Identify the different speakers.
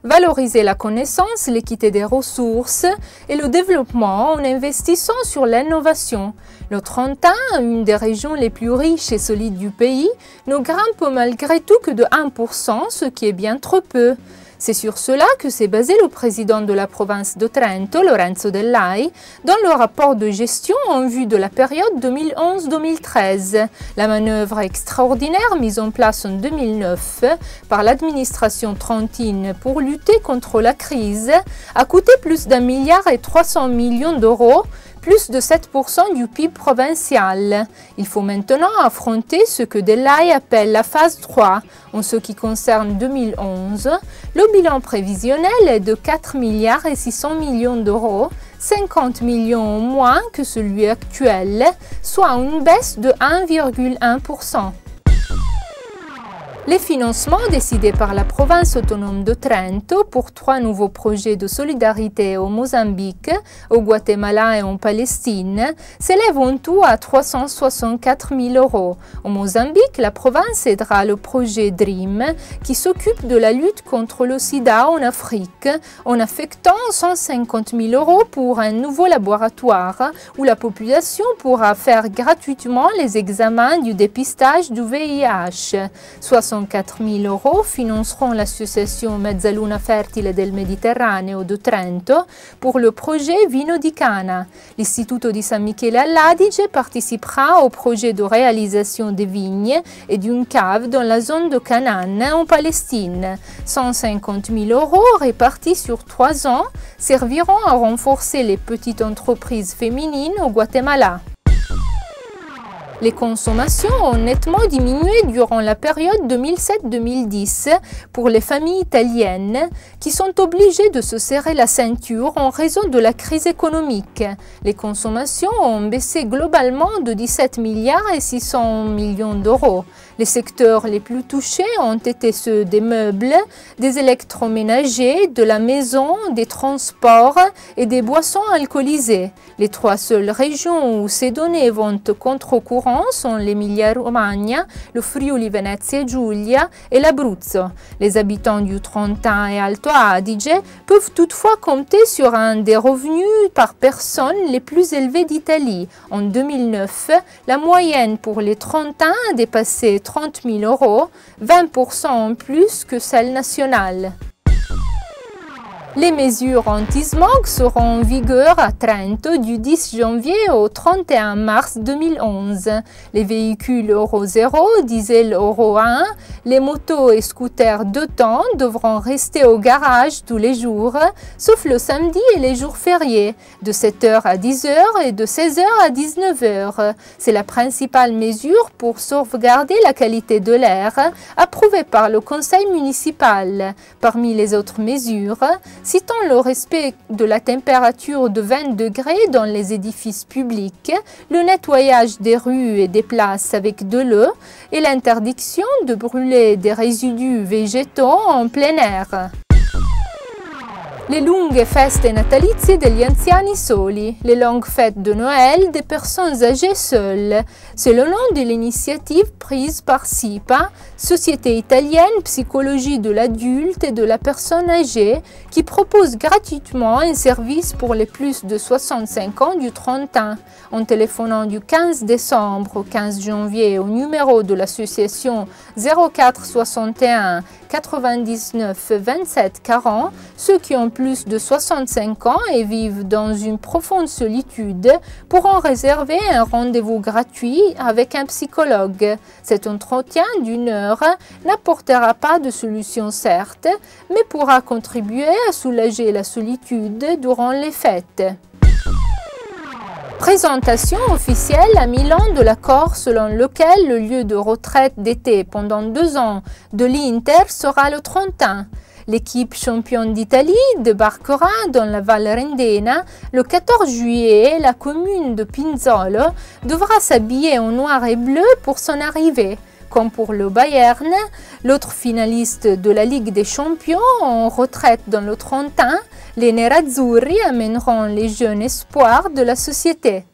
Speaker 1: Valoriser la connaissance, l'équité des ressources et le développement en investissant sur l'innovation. Le Trentin, une des régions les plus riches et solides du pays, ne grimpe malgré tout que de 1%, ce qui est bien trop peu. C'est sur cela que s'est basé le président de la province de Trento, Lorenzo Dell'Ai, dans le rapport de gestion en vue de la période 2011-2013. La manœuvre extraordinaire mise en place en 2009 par l'administration trentine pour lutter contre la crise a coûté plus d'1,3 milliard d'euros, plus de 7% du PIB provincial. Il faut maintenant affronter ce que Dell'Ai appelle la phase 3. En ce qui concerne 2011, le bilan prévisionnel est de 4,6 milliards d'euros, 50 millions moins que celui actuel, soit une baisse de 1,1%. Les financements décidés par la province autonome de Trento pour 3 nouveaux projets de solidarité au Mozambique, au Guatemala et en Palestine s'élèvent en tout à 364 000 euros. Au Mozambique, la province aidera le projet DREAM qui s'occupe de la lutte contre le sida en Afrique en affectant 150 000 euros pour un nouveau laboratoire où la population pourra faire gratuitement les examens du dépistage du VIH. 64 000 euros financeront l'association Mezzaluna Fertile del Mediterraneo de Trento pour le projet Vino di Cana. L'Istituto di San Michele all'Adige participera au projet de réalisation des vignes et d'une cave dans la zone de Canaan en Palestine. 150 000 euros répartis sur 3 ans serviront à renforcer les petites entreprises féminines au Guatemala. Les consommations ont nettement diminué durant la période 2007-2010 pour les familles italiennes qui sont obligées de se serrer la ceinture en raison de la crise économique. Les consommations ont baissé globalement de 17,6 milliards d'euros. Les secteurs les plus touchés ont été ceux des meubles, des électroménagers, de la maison, des transports et des boissons alcoolisées. Les 3 seules régions où ces données vont contre-courant sont l'Emilia-Romagna, le Friuli-Venezia Giulia et l'Abruzzo. Les habitants du Trentin et Alto Adige peuvent toutefois compter sur un des revenus par personne les plus élevés d'Italie. En 2009, la moyenne pour les Trentins a dépassé 30 000 euros, 20% en plus que celle nationale. Les mesures anti-smog seront en vigueur à Trento du 10 janvier au 31 mars 2011. Les véhicules Euro 0, diesel Euro 1, les motos et scooters 2 temps devront rester au garage tous les jours, sauf le samedi et les jours fériés, de 7h à 10h et de 16h à 19h. C'est la principale mesure pour sauvegarder la qualité de l'air, approuvée par le conseil municipal. Parmi les autres mesures, citant le respect de la température de 20 degrés dans les édifices publics, le nettoyage des rues et des places avec de l'eau et l'interdiction de brûler des résidus végétaux en plein air. Le lunghe feste natalizie degli anziani soli, les longues fêtes de Noël des personnes âgées seules. C'est le nom de l'initiative prise par SIPA, Société italienne psychologie de l'adulte et de la personne âgée, qui propose gratuitement un service pour les plus de 65 ans du Trentin. En téléphonant du 15 décembre au 15 janvier au numéro de l'association 04 61 99 27 40, ceux qui ont plus de 65 ans et vivent dans une profonde solitude pourront réserver un rendez-vous gratuit avec un psychologue. Cet entretien d'1 heure n'apportera pas de solution certes, mais pourra contribuer à soulager la solitude durant les fêtes. Présentation officielle à Milan de l'accord selon lequel le lieu de retraite d'été pendant 2 ans de l'Inter sera le Trentin. L'équipe championne d'Italie débarquera dans la Val Rendena le 14 juillet et la commune de Pinzolo devra s'habiller en noir et bleu pour son arrivée. Comme pour le Bayern, l'autre finaliste de la Ligue des Champions en retraite dans le Trentin, les Nerazzurri amèneront les jeunes espoirs de la société.